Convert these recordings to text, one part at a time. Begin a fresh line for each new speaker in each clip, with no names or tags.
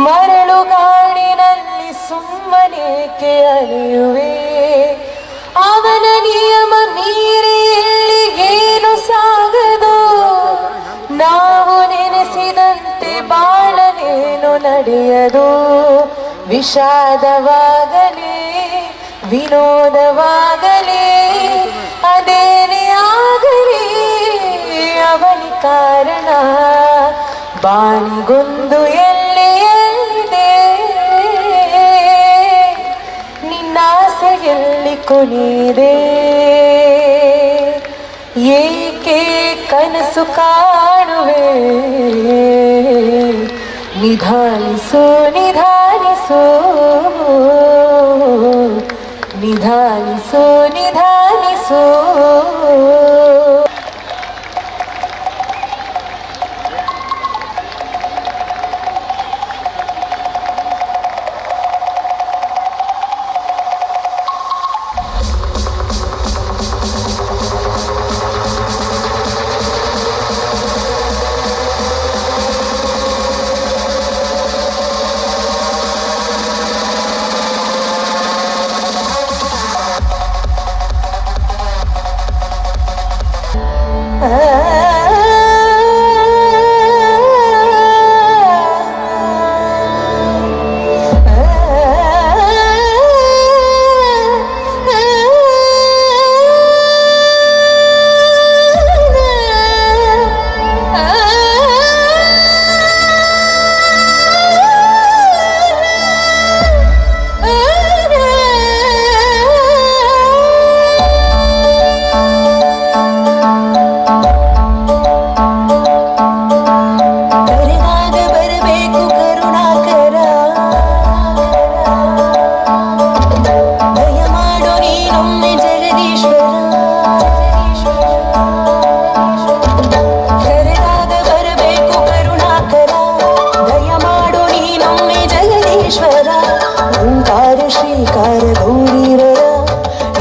ಮರಳುಗಾಡಿನಲ್ಲಿ ಸುಮ್ಮನೇಕೆ ಅಲಿಯುವೆ, ಅವನ ನಿಯಮ ಮೀರಿ ಎಲ್ಲಿಗೇನು ಸಾಗದು, ನಾವು ನೆನೆಸಿದಂತೆ ಬಾಳಲೇನು ನಡೆಯದು, ವಿಷಾದವಾಗಲಿ ವಿನೋದವಾಗಲಿ ಅದೇನೇ ಆಗಲಿ ಅವನಿ ಕಾರಣ, ಬಾನಿಗೊಂದು ಎಲ್ಲಿದೆ ನಿನ್ನಾಸೆಯಲ್ಲಿ ಕೊನೆಯಿದೆ, ಏಕೆ ಕನಸು ಕಾಣುವೆ, ನಿಧಾನಿಸು ನಿಧಾನಿಸು ನಿಧಾನಿಸು ನಿಧಾನಿಸು.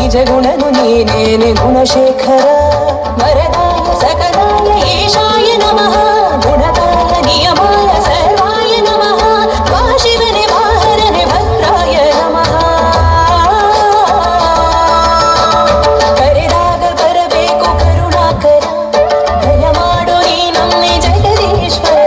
ನಿಜಗುಣನು ನೀನೇನೆ ಗುಣಶೇಖರ, ವರದಾಯ ಸಕಲಾಯ ಈಶಾಯ ನಮಃ, ಗುಣದಾಯ ನಿಯಮಾಯ ಸರ್ವಾಯ ನಮಃ, ವಾಶಿವನೆ ವಾಹನನೆ ಭದ್ರಾಯ ನಮಃ. ಕರೆದಾಗ ಬರಬೇಕು ಕರುಣಾಕರ, ದಯ ಮಾಡು ನೀ ನಮ್ಮೆ ಜಗದೀಶ್ವರ.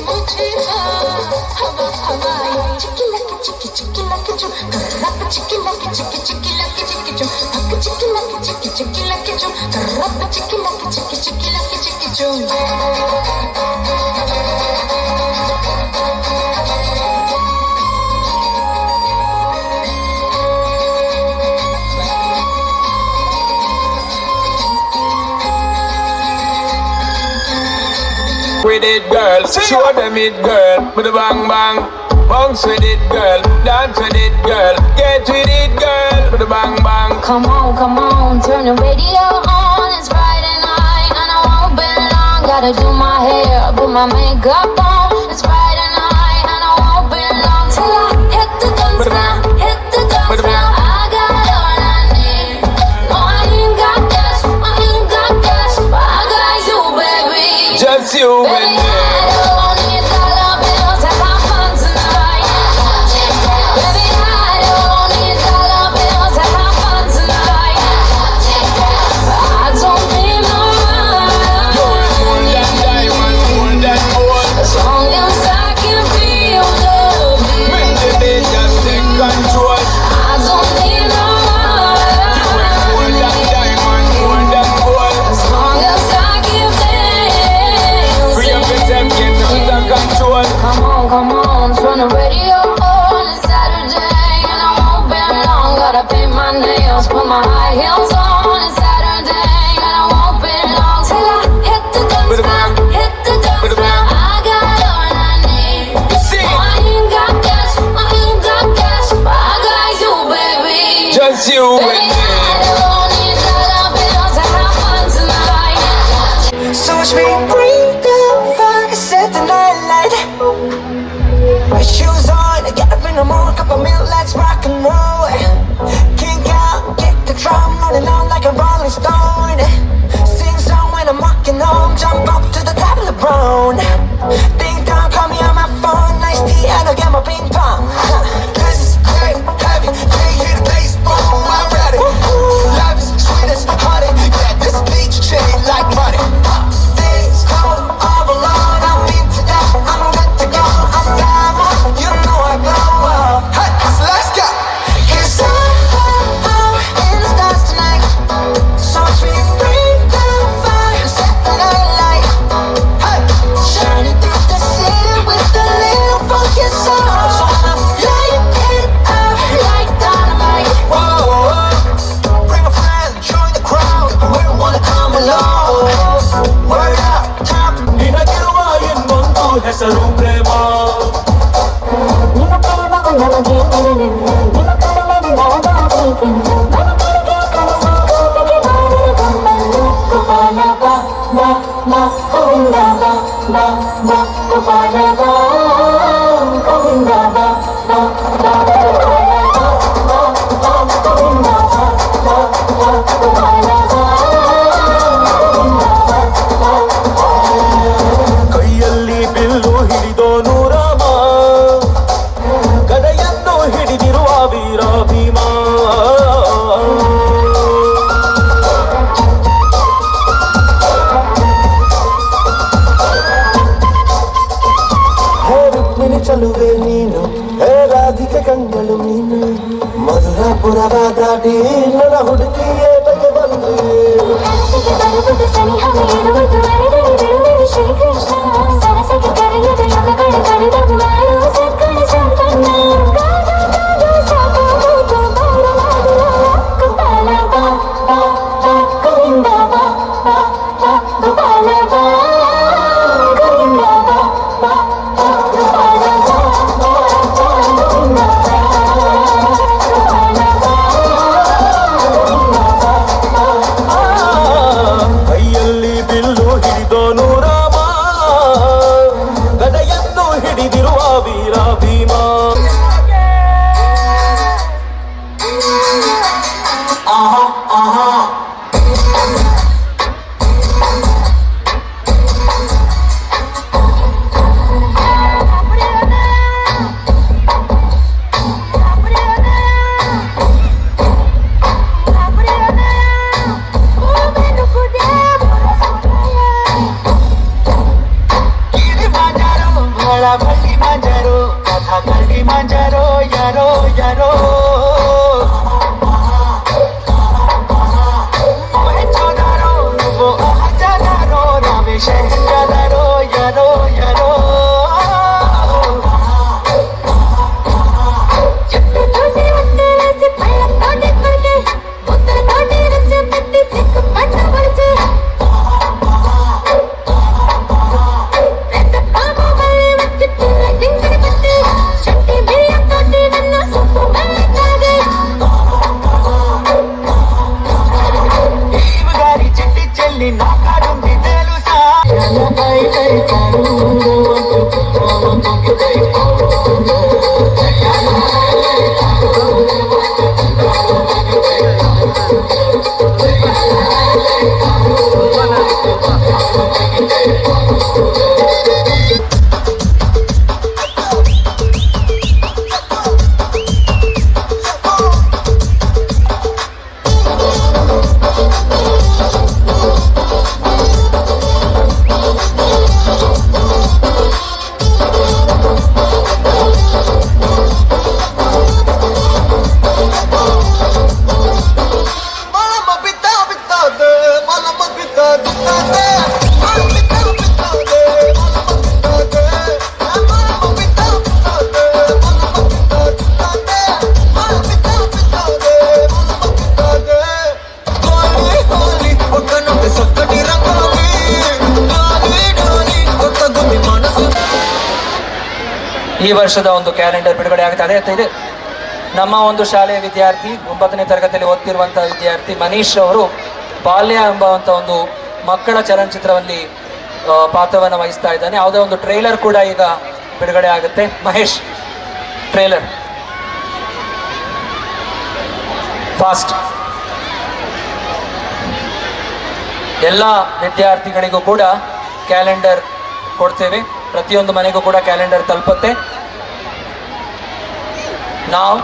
मुझे
Chicky lucky chicky chicky lucky choo, rap chicky lucky chicky chicky lucky chicky choo, hak chicky lucky chicky chicky lucky choo, rap chicky lucky chicky chicky lucky chicky choo.
With it, girl, show them it, girl, with a bang bang. Bounce with it, girl, dance with it, girl, get with it, girl, with a bang bang.
Come on, turn the radio on. It's Friday night and I won't be long. Gotta do my hair, put my makeup on. It's Friday night and I won't be long till I hit the dance now, hit the dance now. I got all I need. No, I ain't got cash, I ain't got cash, but I got you, baby.
Just you and
Baby,
me.
I don't need dollar bills to have fun tonight. Baby, I don't need dollar bills to have fun tonight. I don't need no
Gold
money.
and diamond, gold and gold.
As long as I can feel the beat.
Make the beat just take control.
I don't need no
Gold
money.
and diamond, gold and gold.
As long as I can
Free up
dance.
yourself, get under control.
Come on, turn the radio on. It's Saturday and I won't be long. Gotta paint my nails, put my high heels on. It's Saturday and I won't be long till I hit the dance now, hit the dance now. I got all I need.
See,
No, I ain't got cash, I ain't got cash, but I got you, baby.
just you
Baby,
and me.
I don't need dollar bills to have fun tonight.
So watch me bring the fire, set the night light. My shoes on, get up in the morning, cup of milk, let's rock and roll. Kink out, kick the drum, rolling on like a rolling stone. Sing song when I'm walking home, jump up to the top of the brown. Ding dong, call me on my phone, nice tea, and I'll get my ping pong. This is great, heavy, can't hear the bass, boom, I'm ready. Life is sweet as honey, yeah, this beach chain like money. This cold, all alone, I'm into that, I'm good to go, I'm diamond, you know I glow. Hey, so let's go. It's all in the stars tonight, so we bring the fire, set the night light. Hey, shining through the city with a little funky soul. So I'ma light it up like dynamite. Whoa, bring a friend, join the crowd, we wanna come along. Word up, top.
ನಿನಗಿರುವ ಇನ್ನೊಂದು ಹೆಸರು ಪ್ರೇಮ
ನಿಮ್ಮ ಪ್ರೇಮವು ನಮಗೆ ಇರಲಿಲ್ಲ. ನಿಮ್ಮ ಕಡಲಲ್ಲಿ ನಾದಾಗಬೇಕೆಂದು ಮನಗಳಿಗೆ ಕನಸು ಕೋಪಿಗೆ ಮಾಡಿದ ಗಮ್ಮನ್ನು. ಗೋಪಾಲ ಬಾ ಬಾ ಬಾ ಗೋವಿಂದ ಬಾ ಬಾ ಬಾ ಗೋಪಾಲ ಬಾ ಗೋವಿಂದ ಬಾ ಬಾ ಬಾ ಗೋಪಾಲ ಬಾ ಬಾ ಬಾ ಗೋವಿಂದ ಬಾ ಬಾ ಬಾ ಗೋಪಾಲ ಬಾ ಗೋವಿಂದ ಬಾ ಬಾ.
ಕೈಯಲ್ಲಿ ಬಿಲ್ಲು ಹಿಡಿದೋನು ರಾಮ, ಗದೆಯನ್ನು ಹಿಡಿದಿರುವ ವೀರ ಭೀಮ. ಹೇ ರುಕ್ಮಿಣಿ ಚಲುವೆ ನೀನು, ಹೇ ರಾಧಿಕೆ ಕಂಗಳು ನೀನು, ಮಧುರಪುರವ ದಾಟಿ ನನ್ನ ಹುಡುಕಿಯೇ ಬಗೆ ಬಂದು.
ಕನಸಿಗೆ ಬರುವುದು ಸನಿಹವೇ ಇರುವುದು ಅರೆದರೆ ಬಿಡುವುದು ಶ್ರೀಕೃಷ್ಣ. ಸರಸಗೆ ಕರೆಯದ ಯುಗಗಳು ಕಳೆದವು ಆಡೋ ಸದ್ಗುಣ ಸಂಪನ್ನ. ಕಾದು ಕಾದು ಸಾಕಾಗೋಯ್ತು ಬಾಳಲಾಗಲು. ಗೋಪಾಲ ಬಾ ಬಾ ಬಾ ಗೋವಿಂದ ಬಾ ಬಾ ಬಾ ಗೋಪಾಲ ಬಾ ಗೋವಿಂದ ಬಾ ಬಾ ಬಾ ಗೋಪಾಲ ಬಾ ಬಾ ಬಾ ಗೋವಿಂದ ಬಾ ಗೋಪಾಲ ಬಾ ಗೋವಿಂದ ಬಾ ಬಾ ಬಾ.
ಕೈಯಲ್ಲಿ ಬಿಲ್ಲು ಹಿಡಿದೋನು ರಾಮ, ಗದೆಯನ್ನು ಹಿಡಿದಿರುವ
ಕಳ್ಳಿ ಮಾಂಜಾರೋ ಕಥಾ ಕಳ್ಳಿ ಮಾಂಜಾರೋ ಯಾರೋ ಯಾರೋ ಹೆಚ್ಚೋದಾರೋ నువ్వు ಅಹಜಾದಾರೋ ನಾವೇ ಶಹಜಾದಾರೋ ಯಾರೋ ಯಾರೋ
ಈ ವರ್ಷದ ಒಂದು ಕ್ಯಾಲೆಂಡರ್ ಬಿಡುಗಡೆ ಆಗುತ್ತೆ. ಅದೇ ಇದೆ ನಮ್ಮ ಒಂದು ಶಾಲೆಯ ವಿದ್ಯಾರ್ಥಿ 9ನೇ ತರಗತಿಯಲ್ಲಿ ಓದ್ತಿರುವಂಥ ವಿದ್ಯಾರ್ಥಿ ಮನೀಶ್ ಅವರು ಬಾಲ್ಯ ಎಂಬುವಂಥ ಒಂದು ಮಕ್ಕಳ ಚಲನಚಿತ್ರದಲ್ಲಿ ಪಾತ್ರವನ್ನು ವಹಿಸ್ತಾ ಇದ್ದಾನೆ. ಯಾವುದೇ ಒಂದು ಟ್ರೈಲರ್ ಕೂಡ ಈಗ ಬಿಡುಗಡೆ ಆಗುತ್ತೆ. Mahesh, trailer fast. ಎಲ್ಲ ವಿದ್ಯಾರ್ಥಿಗಳಿಗೂ ಕೂಡ ಕ್ಯಾಲೆಂಡರ್ ಕೊಡ್ತೇವೆ. ಪ್ರತಿಯೊಂದು ಮನೆಗೂ ಕೂಡ ಕ್ಯಾಲೆಂಡರ್ ತಲುಪುತ್ತೆ. ನಾವು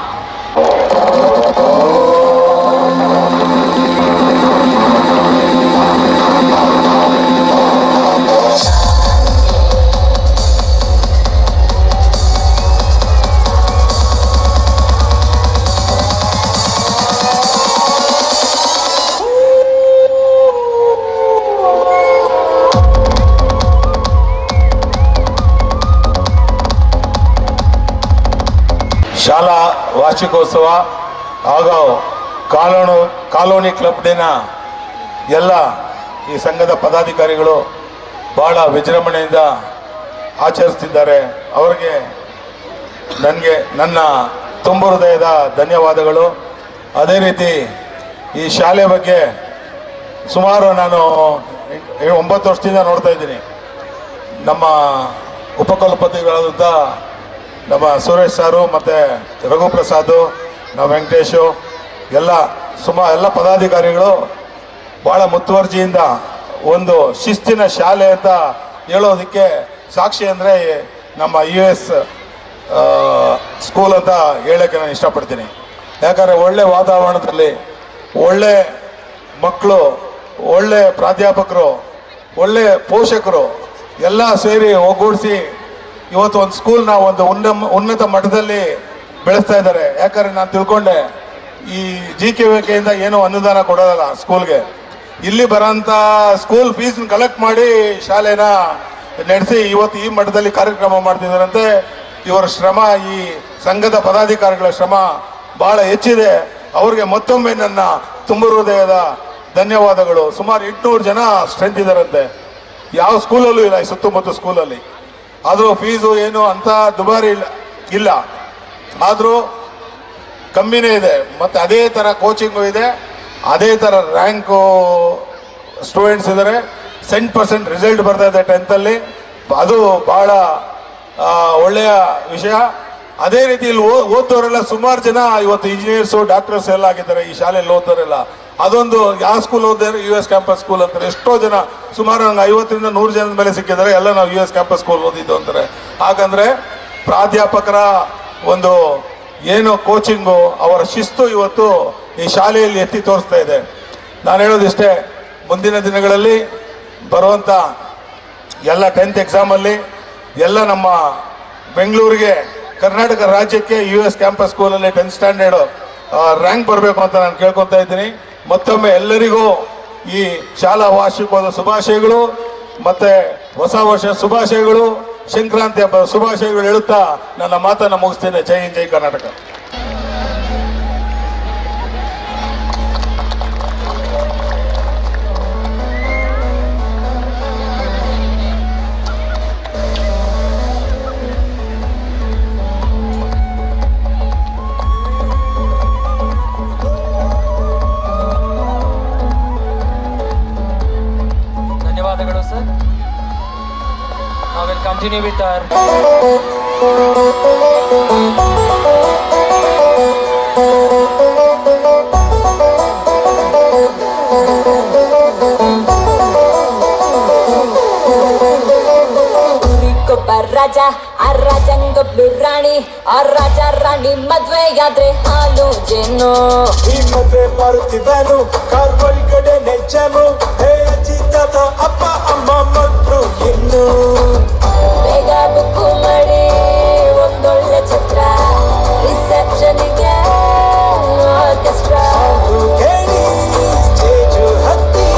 ಶಾಲಾ ವಾರ್ಷಿಕೋತ್ಸವ ಹಾಗೂ ಕಾಲೋನಿ ಕ್ಲಬ್ ಡೇನ ಎಲ್ಲ ಈ ಸಂಘದ ಪದಾಧಿಕಾರಿಗಳು ಭಾಳ ವಿಜೃಂಭಣೆಯಿಂದ ಆಚರಿಸ್ತಿದ್ದಾರೆ. ಅವರಿಗೆ ನನ್ನ ತುಂಬ ಹೃದಯದ ಧನ್ಯವಾದಗಳು. ಅದೇ ರೀತಿ ಈ ಶಾಲೆ ಬಗ್ಗೆ ಸುಮಾರು ನಾನು 9 ವರ್ಷದಿಂದ ನೋಡ್ತಾ ಇದ್ದೀನಿ. ನಮ್ಮ ಉಪಕುಲಪತಿಗಳಾದಂಥ ನಮ್ಮ ಸುರೇಶ್ ಸಾರು ಮತ್ತು ರಘುಪ್ರಸಾದು, ನಮ್ಮ ವೆಂಕಟೇಶು ಎಲ್ಲ ಪದಾಧಿಕಾರಿಗಳು ಭಾಳ ಮುತುವರ್ಜಿಯಿಂದ ಒಂದು ಶಿಸ್ತಿನ ಶಾಲೆ ಅಂತ ಹೇಳೋದಕ್ಕೆ ಸಾಕ್ಷಿ ಅಂದರೆ ನಮ್ಮ US ಸ್ಕೂಲ್ ಅಂತ ಹೇಳೋಕ್ಕೆ ನಾನು ಇಷ್ಟಪಡ್ತೀನಿ. ಯಾಕಂದರೆ ಒಳ್ಳೆ ವಾತಾವರಣದಲ್ಲಿ ಒಳ್ಳೆ ಮಕ್ಕಳು, ಒಳ್ಳೆ ಪ್ರಾಧ್ಯಾಪಕರು, ಒಳ್ಳೆ ಪೋಷಕರು ಎಲ್ಲ ಸೇರಿ ಒಗ್ಗೂಡಿಸಿ ಇವತ್ತು ಒಂದು ಸ್ಕೂಲ್ನ ಒಂದು ಉನ್ನತ ಮಟ್ಟದಲ್ಲಿ ಬೆಳೆಸ್ತಾ ಇದ್ದಾರೆ. ಯಾಕಂದರೆ ನಾನು ತಿಳ್ಕೊಂಡೆ ಈ GKVKಯಿಂದ ಏನೋ ಅನುದಾನ ಕೊಡೋದಲ್ಲ ಸ್ಕೂಲ್ಗೆ. ಇಲ್ಲಿ ಬರೋಂಥ ಸ್ಕೂಲ್ ಫೀಸ್ನ ಕಲೆಕ್ಟ್ ಮಾಡಿ ಶಾಲೆನ ನಡೆಸಿ ಇವತ್ತು ಈ ಮಟ್ಟದಲ್ಲಿ ಕಾರ್ಯಕ್ರಮ ಮಾಡ್ತಿದ್ದಾರಂತೆ. ಇವರ ಶ್ರಮ, ಈ ಸಂಘದ ಪದಾಧಿಕಾರಿಗಳ ಶ್ರಮ ಭಾಳ ಹೆಚ್ಚಿದೆ. ಅವ್ರಿಗೆ ಮತ್ತೊಮ್ಮೆ ನನ್ನ ತುಂಬ ಹೃದಯದ ಧನ್ಯವಾದಗಳು. ಸುಮಾರು 800 ಜನ ಸ್ಟ್ರೆಂತ್ ಇದ್ದಾರಂತೆ. ಯಾವ ಸ್ಕೂಲಲ್ಲೂ ಇಲ್ಲ ಈ ಸುತ್ತಮುತ್ತ ಸ್ಕೂಲಲ್ಲಿ. ಆದರೂ ಫೀಸು ಏನು ಅಂತ ದುಬಾರಿ ಇಲ್ಲ, ಆದರೂ ಕಮ್ಮಿನೇ ಇದೆ. ಮತ್ತು ಅದೇ ಥರ ಕೋಚಿಂಗು ಇದೆ, ಅದೇ ಥರ ರ್ಯಾಂಕು ಸ್ಟೂಡೆಂಟ್ಸ್ ಇದ್ದಾರೆ. 100% ರಿಸಲ್ಟ್ ಬರ್ತಾ ಇದೆ 10th. ಅದು ಭಾಳ ಒಳ್ಳೆಯ ವಿಷಯ. ಅದೇ ರೀತಿ ಇಲ್ಲಿ ಓದೋರೆಲ್ಲ ಸುಮಾರು ಜನ ಇವತ್ತು ಇಂಜಿನಿಯರ್ಸು, ಡಾಕ್ಟರ್ಸ್ ಎಲ್ಲ ಆಗಿದ್ದಾರೆ ಈ ಶಾಲೆಯಲ್ಲಿ ಓದೋರೆಲ್ಲ. ಅದೊಂದು ಯಾವ ಸ್ಕೂಲ್ ಓದಿದ್ರೆ US ಕ್ಯಾಂಪಸ್ ಸ್ಕೂಲ್ ಅಂತಾರೆ. ಎಷ್ಟೋ ಜನ, ಸುಮಾರು ನಂಗೆ 50ರಿಂದ 100 ಜನದ ಮೇಲೆ ಸಿಕ್ಕಿದ್ದಾರೆ. ಎಲ್ಲ ನಾವು US ಕ್ಯಾಂಪಸ್ ಸ್ಕೂಲ್ ಓದಿದ್ದು ಅಂತಾರೆ. ಹಾಗಂದರೆ ಪ್ರಾಧ್ಯಾಪಕರ ಒಂದು ಏನು ಕೋಚಿಂಗು, ಅವರ ಶಿಸ್ತು ಇವತ್ತು ಈ ಶಾಲೆಯಲ್ಲಿ ಎತ್ತಿ ತೋರಿಸ್ತಾ ಇದೆ. ನಾನು ಹೇಳೋದಿಷ್ಟೇ, ಮುಂದಿನ ದಿನಗಳಲ್ಲಿ ಬರುವಂಥ ಎಲ್ಲ 10th ಎಕ್ಸಾಮಲ್ಲಿ ಎಲ್ಲ ನಮ್ಮ ಬೆಂಗಳೂರಿಗೆ ಕರ್ನಾಟಕ ರಾಜ್ಯಕ್ಕೆ US ಕ್ಯಾಂಪಸ್ ಸ್ಕೂಲಲ್ಲಿ 10th ಸ್ಟ್ಯಾಂಡರ್ಡ್ ರ್ಯಾಂಕ್ ಬರಬೇಕು ಅಂತ ನಾನು ಕೇಳ್ಕೊತಾ ಇದ್ದೀನಿ. ಮತ್ತೊಮ್ಮೆ ಎಲ್ಲರಿಗೂ ಈ ಶಾಲಾ ವಾರ್ಷಿಕೋತ್ಸವ ಶುಭಾಶಯಗಳು ಮತ್ತೆ ಹೊಸ ವರ್ಷ ಶುಭಾಶಯಗಳು, ಸಂಕ್ರಾಂತಿ ಹಬ್ಬದ ಶುಭಾಶಯಗಳು ಹೇಳುತ್ತಾ ನನ್ನ ಮಾತನ್ನು ಮುಗಿಸ್ತೇನೆ. ಜೈ ಹಿಂದ್, ಜೈ ಕರ್ನಾಟಕ.
ಧನ್ಯವಾದಗಳು sir. I will continue with our
ರಾಜ ಆ ರಾಜಂಗೊಬ್ಳು ರಾಣಿ, ಆ ರಾಜ ರಾಣಿ ಮದ್ವೆಯಾದ್ರೆ ಹಾಲು ಜೇನು.
ಈ ಮದ್ವೆ ಮಾರುತ್ತಿದ್ದಾನು ಕಾರ್ ಒಳಗಡೆ ನೆಚ್ಚನು. ಹೇ ಅಜ್ಜಿ ತಾತ ಅಪ್ಪ ಅಮ್ಮ ಮಕ್ಕಳು ಇನ್ನು
ಬೇಗ ಬುಕ್ಕು ಮಾಡಿ ಒಂದೊಳ್ಳೆ ಛತ್ರ, ರಿಸೆಪ್ಷನ್ಗೆ ಆರ್ಕೆಸ್ಟ್ರಾ.
ಕೇಳಿ ಸ್ಟೇಜು ಹತ್ತಿ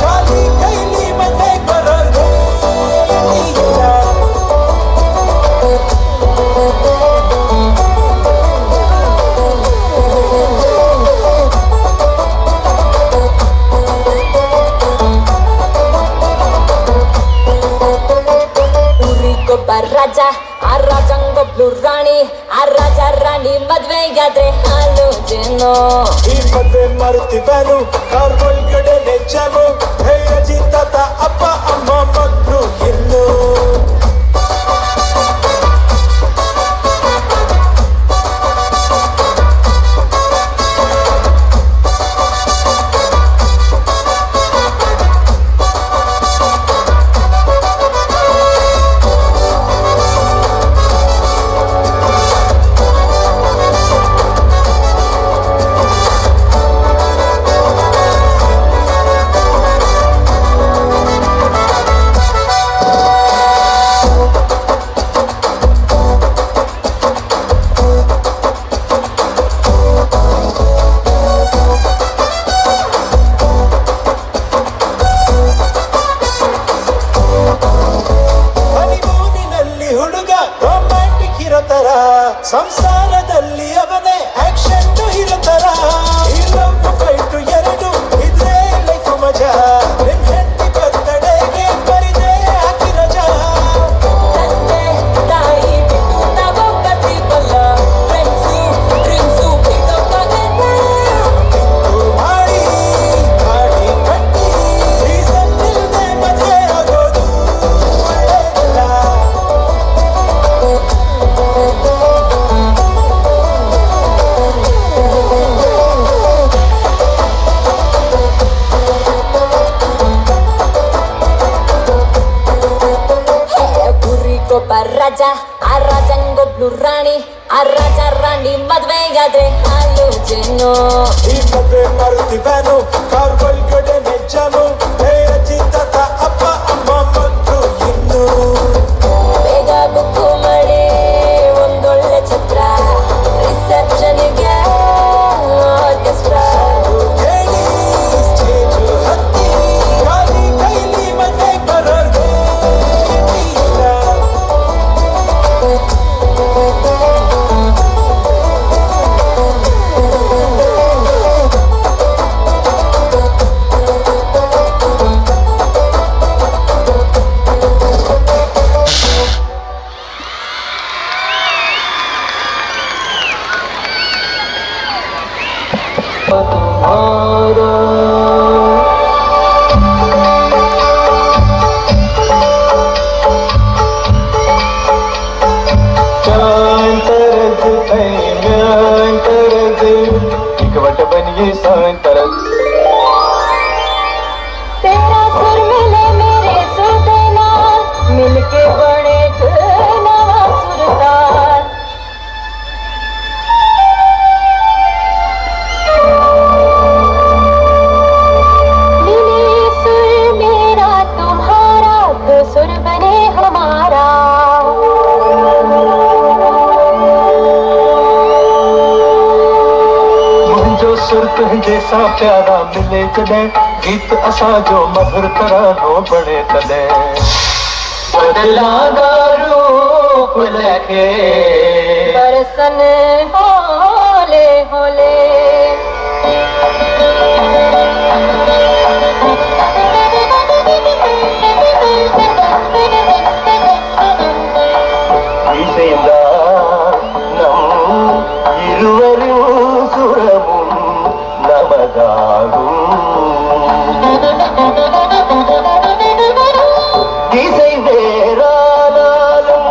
ಖಾಲಿ ಕೈಲಿ ಮದ್ವೆ ಬರೋದೇ ಇಲ್ಲ.
ಊರಿಗೊಬ್ಬ ರಾಜ ಆ ರಾಜಂಗೊಬ್ಳು ರಾಣಿ, ಆ ರಾಜ ರಾಣಿ ಮದ್ವೆಯಾದ್ರೆ ಹಾಲು ಜೇನು.
ಈ ಮದ್ವೆ ಮಾರುತ್ತಿದ್ದಾನು ಕಾರ್ ಒಳಗಡೆ ನೆಚ್ಚನು. ಹೇ ಅಜ್ಜಿ ತಾತ ಅಪ್ಪ ಅಮ್ಮ ಮಕ್ಕಳು ಇನ್ನು ಸಂಸಾರದಲ್ಲಿ ಅವನೇ ಆಕ್ಷನ್ ಇರುತ್ತರ. ಈ ಲವ್ ಫೈಟ್ ಎರಡು ಇದ್ರೆ ಲೈಫ್ ಮಜಾ. ನಿಮ್ ಹೆಂಡತಿ ಬರ್ತಡೆಗೆ ಬರಿದೆ ಹಾಕಿ ರಜಾ.
ತಂದೆ ತಾಯಿ ಬಿಟ್ಟು ನಾವೊಬ್ಬತ್ತಿಗೊಲ್ಲ, ಫ್ರೆಂಡ್ಸು ಡ್ರಿಂಕ್ಸು ಬಿಡೋಕ್ಕಾಗಲ್ಲ.
ತಿಂದು ಮಾಡಿ ಗಾಡಿ ಕಟ್ಟಿ ರೀಸನ್ ಇಲ್ದೆ ಮದುವೆ ಆಗೋದು ಒಳ್ಳೆಯದಲ್ಲ.
ಊರಿಗೊಬ್ಬ ರಾಜ ಆ ರಾಜಂಗೊಬ್ಳು ರಾಣಿ, ಆ ರಾಜ ರಾಣಿ ಮದ್ವೆಯಾದ್ರೆ ಹಾಲು ಜೇನು.
ಈ ಮದ್ವೆ ಮಾರುತ್ತಿದ್ದಾನು ಕಾರ್ ಒಳಗಡೆ ನೆಚ್ಚನು. ಹೇ ಅಜ್ಜಿ ತಾತ ಅಪ್ಪ ಅಮ್ಮ ಮಕ್ಕಳು ಇನ್ನು
ಬೇಗ ಬುಕ್ಕು ಮಾಡಿ ಒಂದೊಳ್ಳೆ ಛತ್ರ, ರಿಸೆಪ್ಷನ್ಗೆ ಆರ್ಕೆಸ್ಟ್ರಾ.
ಕೇಳಿ ಸ್ಟೇಜು ಹತ್ತಿ ಖಾಲಿ ಕೈಲಿ ಮದ್ವೆ ಬರೋದೇ ಇಲ್ಲ.
तेरा सुर मिले मेरे सुर दे नाल, मिलके बने एक नवा सुरताल. मिले सुर मेरा तुम्हारा, तो सुर बने हमारा.
सुर तुझ जैसा प्यारा मिले जॾहिं गीत असां जो मधुर तरानो बणे तॾहिं बदलांदा रूप लखे
बरसन होले होले
ഇരുവരും സുരമും നമതാകും திசை வேறானாலும்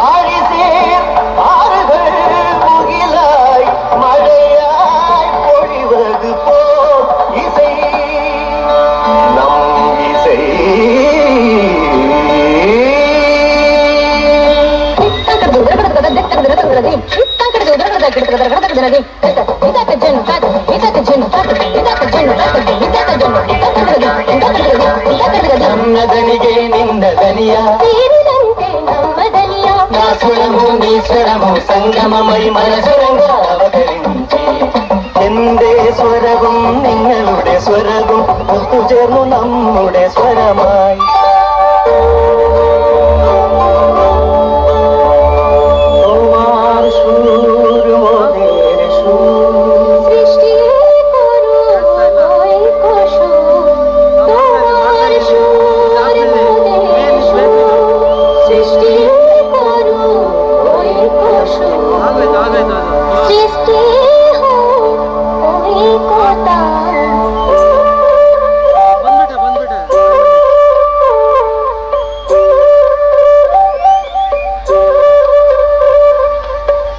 ஆழிசேர் ஆறுகள் முகிலாய் மழையாய் பொழிவது போல் இசை நம் இசை ನನ್ನದನಿಗೆ ನಿನ್ನ ದನಿಯ నా స్వరము నీ స్వరము സംഗമമൈ മനസ്വരങ്ക അവതരിഞ്ചി എന്റെ സ്വരവും നിങ്ങളുടെ സ്വരവും ഒത്തുചേർന്നു നമ്മുടെ സ്വരമായി তোমার সুর মোদের সুর
সৃষ্টি করো ওই কুসুম তোমার সুর মোদের সুর সৃষ্টি করো ওই কুসুম সৃষ্টি হোক ওই কথা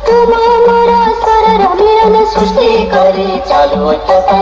তোমার মোরা সরর মিলন সৃষ্টি করে চালু একটা